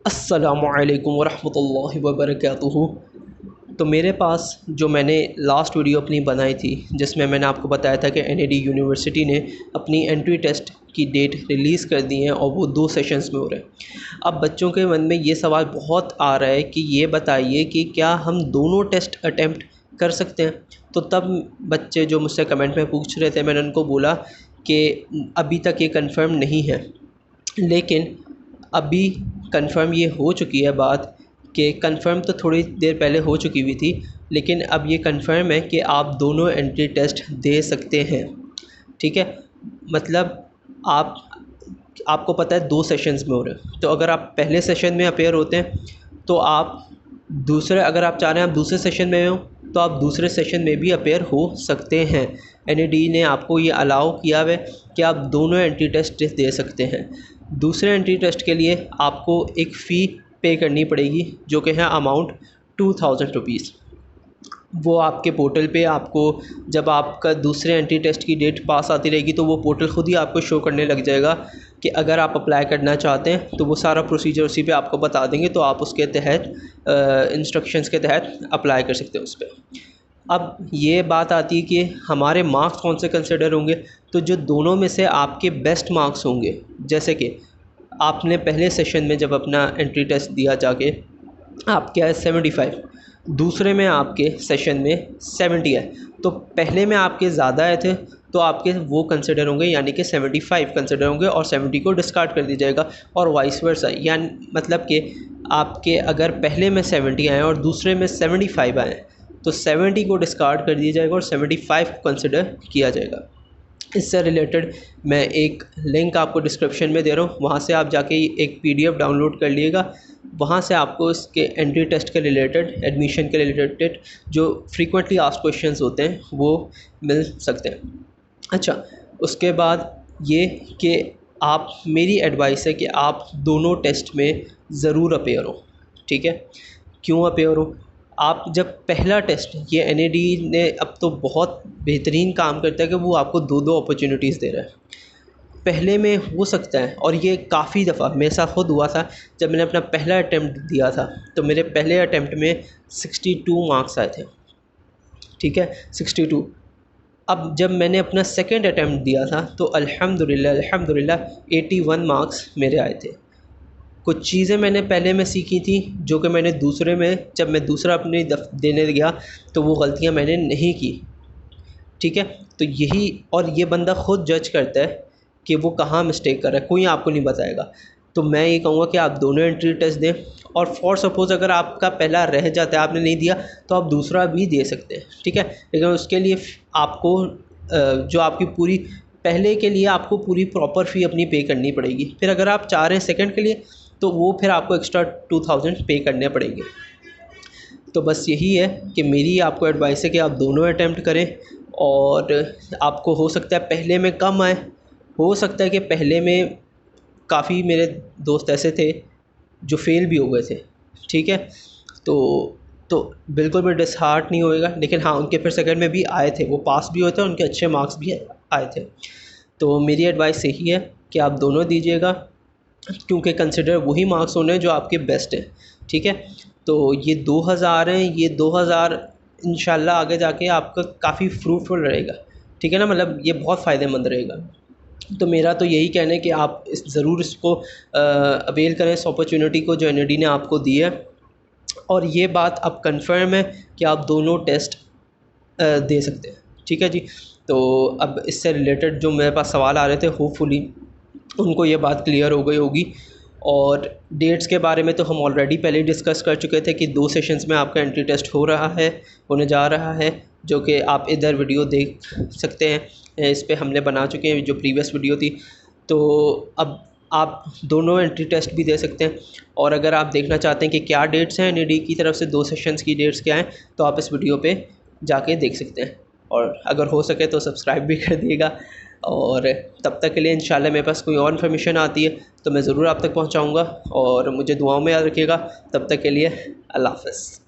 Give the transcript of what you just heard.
अस्सलामुअलैकुम वरहमतुल्लाहि वबरकातुहू। तो मेरे पास जो मैंने लास्ट वीडियो अपनी बनाई थी जिसमें मैंने आपको बताया था कि एनएडी यूनिवर्सिटी ने अपनी एंट्री टेस्ट की डेट रिलीज़ कर दी है और वो 2 सेशंस में हो रहे हैं। अब बच्चों के मन में ये सवाल बहुत आ रहा है कि ये बताइए कि क्या हम दोनों टेस्ट अटैम्प्ट कर सकते हैं। तो तब बच्चे जो मुझसे कमेंट में पूछ रहे थे मैंने उनको बोला कि अभी तक ये कंफर्म नहीं है, लेकिन अभी कंफर्म ये हो चुकी है बात कि कंफर्म तो थोड़ी देर पहले हो चुकी हुई थी, लेकिन अब ये कंफर्म है कि आप दोनों एंट्री टेस्ट दे सकते हैं। ठीक है, मतलब आपको पता है 2 सेशंस में हो रहे हैं, तो अगर आप पहले सेशन में अपेयर होते हैं तो आप अगर आप चाह रहे हैं आप दूसरे सेशन में हो तो आप दूसरे सेशन में भी अपेयर हो सकते हैं। एनएडी ने आपको ये अलाउ किया है कि आप दोनों एंट्री टेस्ट दे सकते हैं। दूसरे एंट्री टेस्ट के लिए आपको एक फ़ी पे करनी पड़ेगी जो कि है अमाउंट 2000 रुपीज़। वो आपके पोर्टल पे आपको जब आपका दूसरे एंट्री टेस्ट की डेट पास आती रहेगी तो वो पोर्टल ख़ुद ही आपको शो करने लग जाएगा कि अगर आप अप्लाई करना चाहते हैं तो वो सारा प्रोसीजर उसी पे आपको बता देंगे, तो आप उसके तहत इंस्ट्रक्शंस के तहत अप्लाई कर सकते हैं उस पर। अब ये बात आती है कि हमारे मार्क्स कौन से कंसिडर होंगे, तो जो दोनों में से आपके बेस्ट मार्क्स होंगे, जैसे कि आपने पहले सेशन में जब अपना एंट्री टेस्ट दिया जाके आपके आए 75, दूसरे में आपके सेशन में 70 है, तो पहले में आपके ज़्यादा आए थे तो आपके वो कंसिडर होंगे, यानी कि 75 कंसिडर होंगे और 70 को डिस्कार्ड कर दिया जाएगा और वाइस वर्सा। यानी मतलब कि आपके अगर पहले में 70 आए और दूसरे में 75 आए तो 70 को डिस्कार्ड कर दिया जाएगा और 75 को कंसिडर किया जाएगा। इससे रिलेटेड मैं एक लिंक आपको डिस्क्रिप्शन में दे रहा हूँ, वहाँ से आप जाके एक PDF डाउनलोड कर लीजिएगा। वहाँ से आपको इसके एंट्री टेस्ट के रिलेटेड, एडमिशन के रिलेटेड जो फ्रीक्वेंटली आस्क्ड क्वेश्चंस होते हैं वो मिल सकते हैं। अच्छा, उसके बाद ये कि मेरी एडवाइस है कि आप दोनों टेस्ट में ज़रूर अपेयर हो। ठीक है, क्यों अपेयर हो? आप जब पहला टेस्ट, ये एनएडी ने अब तो बहुत बेहतरीन काम करता है कि वो आपको 2 अपॉर्चुनिटीज़ दे रहा है। पहले में हो सकता है, और ये काफ़ी दफ़ा मेरे साथ खुद हुआ था, जब मैंने अपना पहला अटैम्प्ट दिया था तो मेरे पहले अटैम्प्ट में 62 मार्क्स आए थे। ठीक है, 62। अब जब मैंने अपना सेकंड अटैम्प्ट दिया था तो अल्हम्दुलिल्लाह 81 मार्क्स मेरे आए थे। कुछ चीज़ें मैंने पहले में सीखी थी जो कि मैंने दूसरे में, जब मैं दूसरा अपने देने गया तो वो गलतियां मैंने नहीं की। ठीक है, तो यही, और ये बंदा ख़ुद जज करता है कि वो कहाँ मिस्टेक कर रहा है, कोई आपको नहीं बताएगा। तो मैं ये कहूँगा कि आप दोनों एंट्री टेस्ट दें, और फॉर सपोज़ अगर आपका पहला रह जाता है, आपने नहीं दिया, तो आप दूसरा भी दे सकते हैं। ठीक है, लेकिन उसके लिए आपको जो आपकी पूरी पहले के लिए आपको पूरी प्रॉपर फ़ी अपनी पे करनी पड़ेगी। फिर अगर आप चाह रहे हैं सेकंड के लिए तो वो फिर आपको एक्स्ट्रा 2000 पे करने पड़ेंगे। तो बस यही है कि मेरी आपको एडवाइस है कि आप दोनों अटैम्प्ट करें, और आपको हो सकता है पहले में कम आए, हो सकता है कि पहले में काफ़ी मेरे दोस्त ऐसे थे जो फेल भी हो गए थे। ठीक है, तो बिल्कुल भी डिसहार्ट नहीं होएगा, लेकिन हाँ उनके फिर सेकंड में भी आए थे, वो पास भी हुए थे, उनके अच्छे मार्क्स भी आए थे। तो मेरी एडवाइस यही है कि आप दोनों दीजिएगा, क्योंकि कंसिडर वही मार्क्स होने हैं जो आपके बेस्ट हैं। ठीक है, तो ये 2000 हैं, ये 2000 इंशाल्लाह आगे जाके आपका काफ़ी फ्रूटफुल रहेगा। ठीक है ना, मतलब ये बहुत फ़ायदेमंद रहेगा। तो मेरा तो यही कहना है कि आप ज़रूर इसको अवेल करें, इस अपॉर्चुनिटी को जो एनएडी ने आपको दी है। और ये बात अब कंफर्म है कि आप दोनों टेस्ट दे सकते हैं। ठीक है जी, तो अब इससे रिलेटेड जो मेरे पास सवाल आ रहे थे, होपफुली उनको ये बात क्लियर हो गई होगी। और डेट्स के बारे में तो हम ऑलरेडी पहले ही डिस्कस कर चुके थे कि 2 सेशंस में आपका एंट्री टेस्ट होने जा रहा है, जो कि आप इधर वीडियो देख सकते हैं। इस पे हमने बना चुके हैं जो प्रीवियस वीडियो थी। तो अब आप दोनों एंट्री टेस्ट भी दे सकते हैं, और अगर आप देखना चाहते हैं कि क्या डेट्स हैं एनएडी की तरफ से, 2 सेशंस की डेट्स क्या हैं, तो आप इस वीडियो पे जाके देख सकते हैं। और अगर हो सके तो सब्सक्राइब भी कर दिएगा। और तब तक के लिए इंशाल्लाह मेरे पास कोई और इन्फॉर्मेशन आती है तो मैं ज़रूर आप तक पहुंचाऊंगा, और मुझे दुआओं में याद रखिएगा। तब तक के लिए अल्लाह हाफ़िज़।